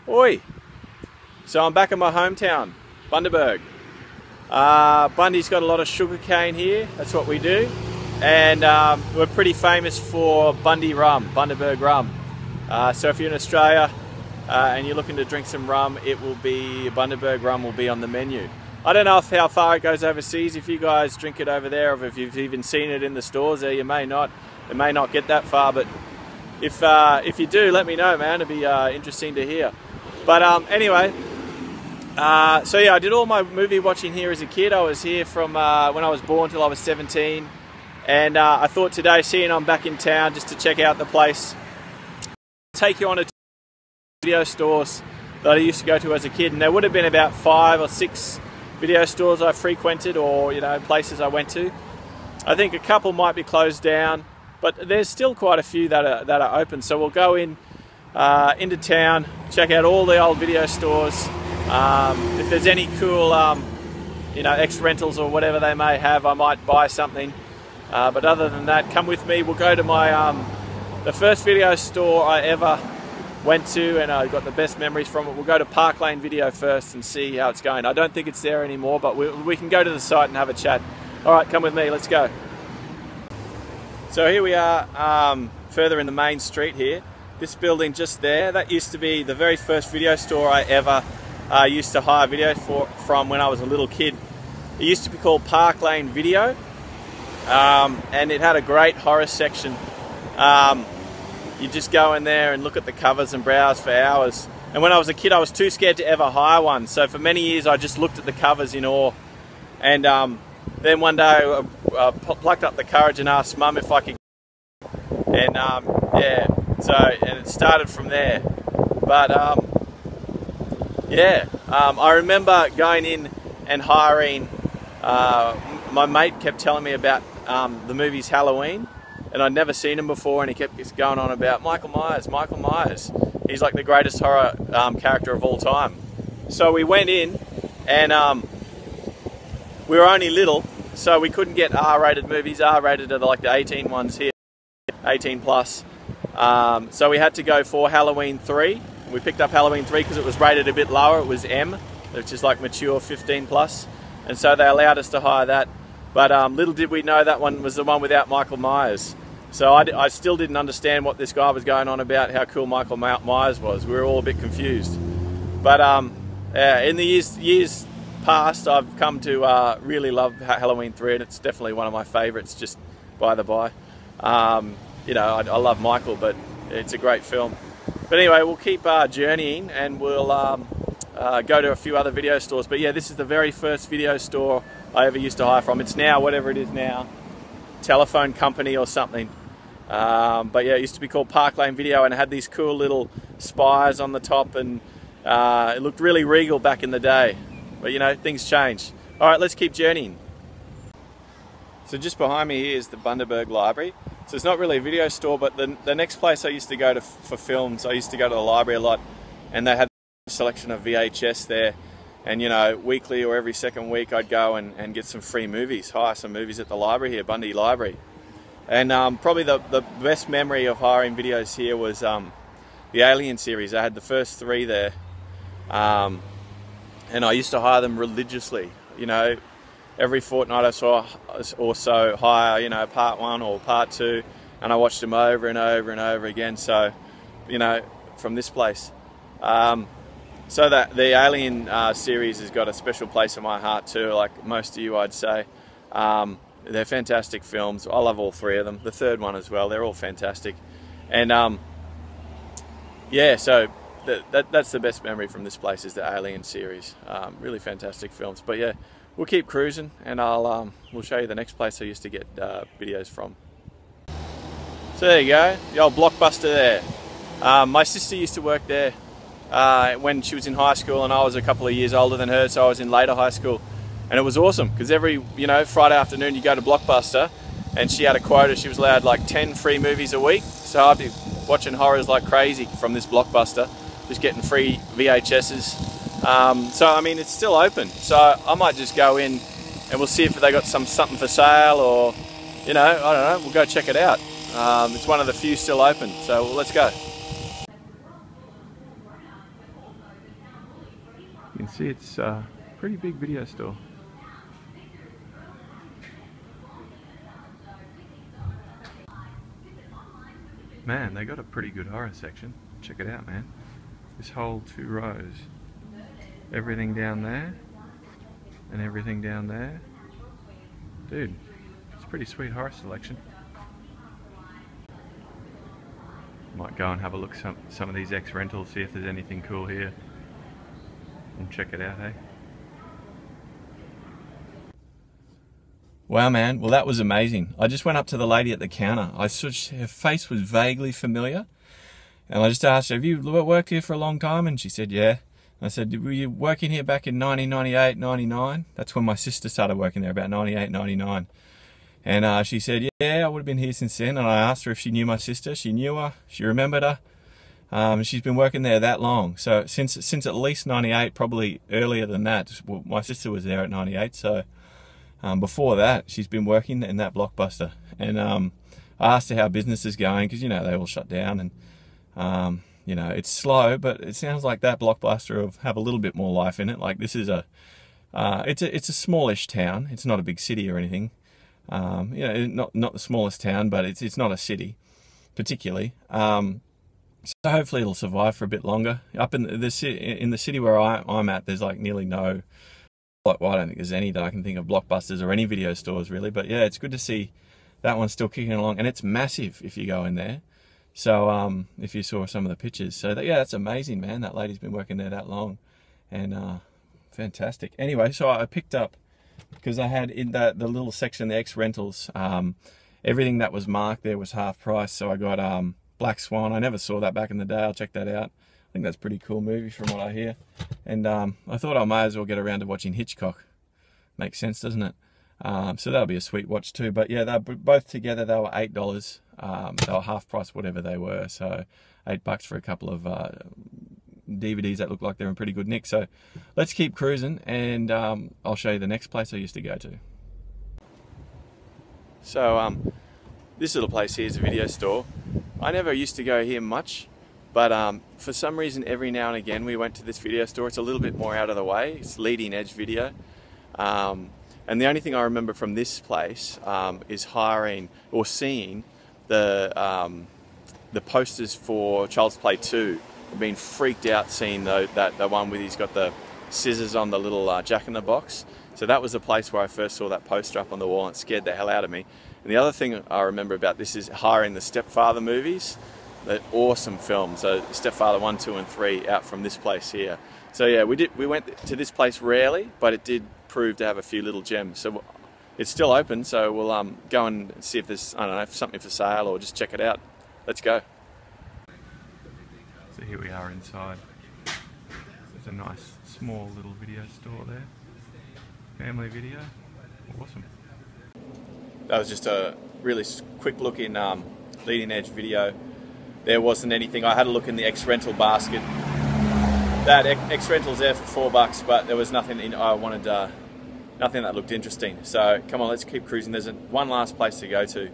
Oi! So I'm back in my hometown, Bundaberg. Bundy's got a lot of sugarcane here, that's what we do. And we're pretty famous for Bundy rum, Bundaberg rum. So if you're in Australia and you're looking to drink some rum, it will be, Bundaberg rum will be on the menu. I don't know how far it goes overseas, if you guys drink it over there, or if you've even seen it in the stores there, you may not. It may not get that far, but if you do, let me know, man. It'd be interesting to hear. But anyway, so yeah, I did all my movie watching here as a kid. I was here from when I was born till I was 17, and I thought today, seeing I'm back in town, just to check out the place, take you on a video stores that I used to go to as a kid, and there would have been about 5 or 6 video stores I frequented, or places I went to. I think a couple might be closed down, but there's still quite a few that are open. So we'll go into town, check out all the old video stores. If there's any cool, ex-rentals or whatever they may have, I might buy something. But other than that, come with me. We'll go to my the first video store I ever went to, and I got the best memories from it. We'll go to Park Lane Video first and see how it's going. I don't think it's there anymore, but we can go to the site and have a chat. All right, come with me. Let's go. So here we are, further in the main street here. This building just there, that used to be the very first video store I ever used to hire video from when I was a little kid. It used to be called Park Lane Video, and it had a great horror section. You just go in there and look at the covers and browse for hours. And when I was a kid, I was too scared to ever hire one. So for many years, I just looked at the covers in awe. And then one day, I plucked up the courage and asked Mum if I could. And yeah, so and it started from there. But yeah, I remember going in and hiring. My mate kept telling me about the movies Halloween, and I'd never seen him before, and he kept going on about Michael Myers, Michael Myers. He's like the greatest horror character of all time. So we went in, and we were only little, so we couldn't get R-rated movies. R-rated are like the 18 ones here, 18 plus. So we had to go for Halloween 3. We picked up Halloween 3 because it was rated a bit lower. It was M, which is like mature 15 plus. And so they allowed us to hire that. But little did we know that one was the one without Michael Myers. So I still didn't understand what this guy was going on about, how cool Michael Myers was. We were all a bit confused. But yeah, in the years past, I've come to really love Halloween 3, and it's definitely one of my favourites, just by the by. I love Michael, but it's a great film. But anyway, we'll keep journeying, and we'll go to a few other video stores. But yeah, this is the very first video store I ever used to hire from. It's now, whatever it is now, Telephone Company or something. But yeah, it used to be called Park Lane Video, and it had these cool little spires on the top, and it looked really regal back in the day. But things change. All right, let's keep journeying. So just behind me here is the Bundaberg Library. So it's not really a video store, but the next place I used to go to for films, I used to go to the library a lot, and they had a selection of VHS there. And weekly or every second week, I'd go and get some free movies, hire some movies at the library here, Bundy Library. And probably the best memory of hiring videos here was the Alien series. I had the first 3 there, and I used to hire them religiously. Every fortnight I saw or so hire, part 1 or part 2, and I watched them over and over and over again. So, from this place. So that the Alien series has got a special place in my heart too, like most of you, I'd say. They're fantastic films. I love all 3 of them. The third one as well. They're all fantastic. And yeah, so that's the best memory from this place, is the Alien series. Really fantastic films. But yeah, we'll keep cruising, and we'll show you the next place I used to get videos from. So there you go, the old Blockbuster there. My sister used to work there when she was in high school, and I was a couple of years older than her, so I was in later high school. And it was awesome, because every Friday afternoon you go to Blockbuster, and she had a quota. She was allowed like 10 free movies a week, so I'd be watching horrors like crazy from this Blockbuster, just getting free VHSs. So I mean, it's still open, so I might just go in and we'll see if they got something for sale, or I don't know, we'll go check it out. It's one of the few still open, so let's go. You can see it's a pretty big video store. Man, they got a pretty good horror section. Check it out, man. This whole 2 rows. Everything down there and everything down there. Dude, it's a pretty sweet horror selection. Might go and have a look some of these ex-rentals, see if there's anything cool here. And check it out, hey? Wow, man. Well, that was amazing. I just went up to the lady at the counter. her face was vaguely familiar. And I just asked her, have you worked here for a long time? And she said, yeah. And I said, were you working here back in 1998, 99? That's when my sister started working there, about 98, 99. And she said, yeah, I would have been here since then. And I asked her if she knew my sister. She knew her. She remembered her. She's been working there that long. So since at least 98, probably earlier than that. Well, my sister was there at 98, so... before that, she's been working in that Blockbuster, and I asked her how business is going, because, you know, they all shut down, and you know, it's slow, but it sounds like that Blockbuster will have a little bit more life in it. Like, this is it's a smallish town. It's not a big city or anything. You know, not the smallest town, but it's not a city particularly. So hopefully it'll survive for a bit longer. Up in the city where I'm at, there's like nearly no. Well, I don't think there's any that I can think of Blockbusters or any video stores really, but yeah, it's good to see that one's still kicking along, and it's massive if you go in there. So if you saw some of the pictures, so yeah, that's amazing, man. That lady's been working there that long, and fantastic. Anyway, so I picked up, because I had in the little section, the ex-rentals, everything that was marked there was half price. So I got Black Swan. I never saw that back in the day. I'll check that out. I think that's a pretty cool movie from what I hear. And I thought I may as well get around to watching Hitchcock. Makes sense, doesn't it? So that'll be a sweet watch too. But yeah, they're both together, they were $8. They were half price, whatever they were. So $8 for a couple of DVDs that look like they're in pretty good nick. So let's keep cruising, and I'll show you the next place I used to go to. So this little place here is a video store. I never used to go here much. But for some reason, every now and again, we went to this video store. It's a little bit more out of the way. It's leading edge video. And the only thing I remember from this place is hiring or seeing the posters for Child's Play 2. I've been freaked out seeing the one where he's got the scissors on the little Jack-in-the-Box. So that was the place where I first saw that poster up on the wall, and it scared the hell out of me. And the other thing I remember about this is hiring the Stepfather movies. They're awesome films. So Stepfather 1, 2 and 3 out from this place here. So yeah, we went to this place rarely, but it did prove to have a few little gems. So it's still open, so we'll go and see if there's, I don't know, something for sale, or just check it out. Let's go. So here we are inside. There's a nice small little video store there. Family video. Awesome. That was just a really quick look in leading edge video. There wasn't anything. I had a look in the ex-rental basket. That ex-rental's there for $4, but there was nothing I wanted, nothing that looked interesting. So come on, let's keep cruising. There's one last place to go to.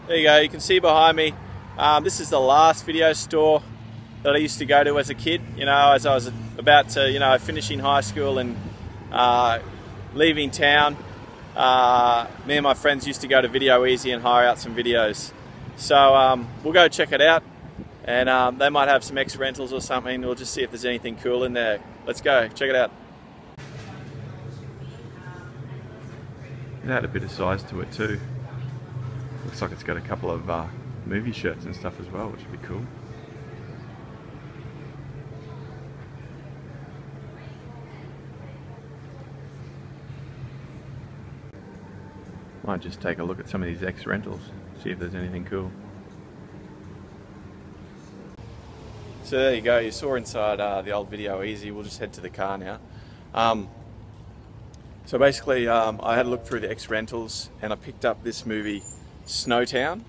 There you go. You can see behind me. This is the last video store that I used to go to as a kid. You know, as I was about to, you know, finishing high school and leaving town. Me and my friends used to go to Video Easy and hire out some videos. So we'll go check it out, and they might have some ex-rentals or something. We'll just see if there's anything cool in there. Let's go, check it out. It had a bit of size to it too. Looks like it's got a couple of movie shirts and stuff as well, which would be cool. Might just take a look at some of these ex-rentals, see if there's anything cool. So there you go, you saw inside the old Video Easy. We'll just head to the car now. So basically, I had a look through the ex-rentals, and I picked up this movie, Snowtown.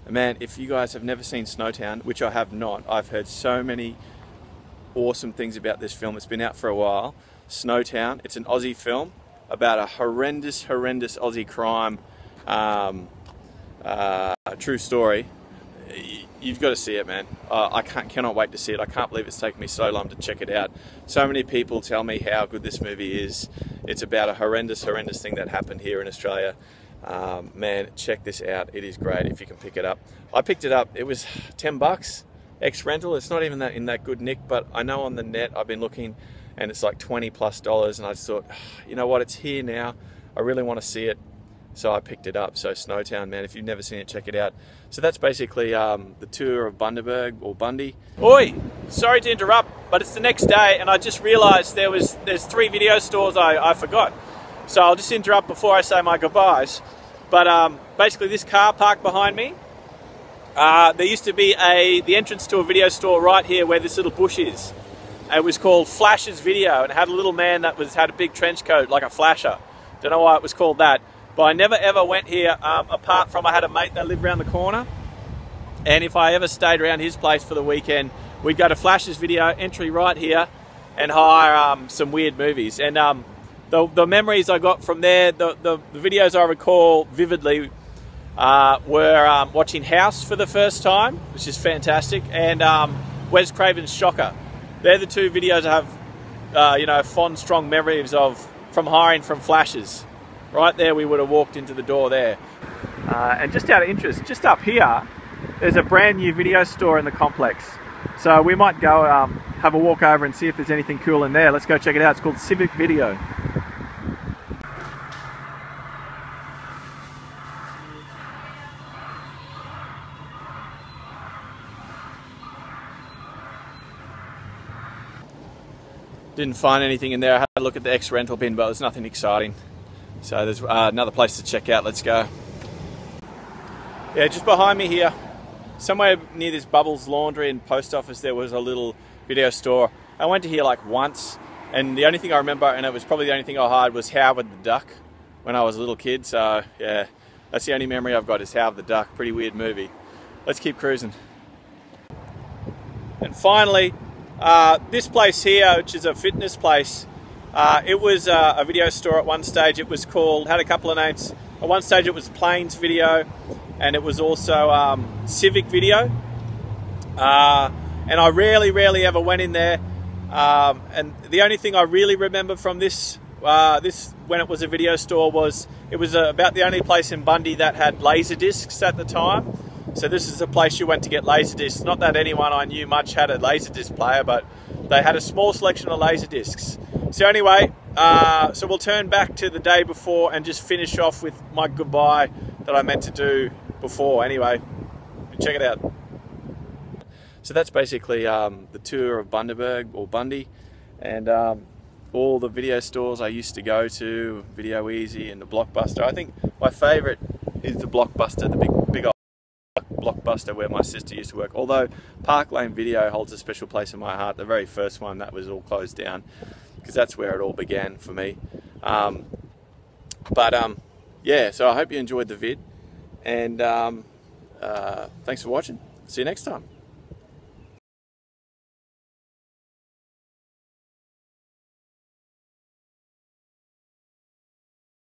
And man, if you guys have never seen Snowtown, which I have not, I've heard so many awesome things about this film. It's been out for a while. Snowtown, it's an Aussie film about a horrendous Aussie crime, true story. you've got to see it, man. I cannot wait to see it. I can't believe it's taken me so long to check it out. So many people tell me how good this movie is. It's about a horrendous thing that happened here in Australia. Man, check this out. It is great if you can pick it up. I picked it up. It was $10 ex rental. It's not even in that good nick, but I know on the net I've been looking and it's like $20+, and I just thought, you know what, it's here now. I really want to see it. So I picked it up. So Snowtown, man, if you've never seen it, check it out. So that's basically the tour of Bundaberg, or Bundy. Oi, sorry to interrupt, but it's the next day and I just realized there's 3 video stores I forgot. So I'll just interrupt before I say my goodbyes. But basically this car parked behind me, there used to be the entrance to a video store right here where this little bush is. It was called Flash's Video, and it had a little man that had a big trench coat like a flasher. Don't know why it was called that. But I never ever went here apart from I had a mate that lived around the corner. And if I ever stayed around his place for the weekend, we'd go to Flash's Video, entry right here, and hire some weird movies. And the memories I got from there, the videos I recall vividly were watching House for the first time, which is fantastic, and Wes Craven's Shocker. They're the 2 videos I have, you know, fond, strong memories of from hiring from Flash's. Right there, we would have walked into the door there. And just out of interest, just up here, there's a brand new video store in the complex. So we might go have a walk over and see if there's anything cool in there. Let's go check it out. It's called Civic Video. Didn't find anything in there. I had a look at the ex-rental bin, but there's nothing exciting. So there's another place to check out. Let's go. Yeah, just behind me here, somewhere near this Bubbles Laundry and Post Office, there was a little video store. I went to here like once, and the only thing I remember, and it was probably the only thing I hired, was Howard the Duck when I was a little kid. So yeah, that's the only memory I've got, is Howard the Duck. Pretty weird movie. Let's keep cruising. And finally, this place here, which is a fitness place, it was a video store at one stage. It was called, had a couple of names. At one stage it was Plains Video, and it was also Civic Video. And I rarely ever went in there. And the only thing I really remember from this when it was a video store was it was about the only place in Bundy that had laser discs at the time. So this is a place you went to get laser discs. Not that anyone I knew much had a laser disc player, but they had a small selection of laser discs. So anyway, so we'll turn back to the day before and just finish off with my goodbye that I meant to do before. Anyway, check it out. So that's basically the tour of Bundaberg, or Bundy, and all the video stores I used to go to, Video Easy and the Blockbuster. I think my favourite is the Blockbuster, the big old Blockbuster where my sister used to work. Although Park Lane Video holds a special place in my heart. The very first one, that was all closed down, because that's where it all began for me. Yeah, so I hope you enjoyed the vid, and thanks for watching. See you next time.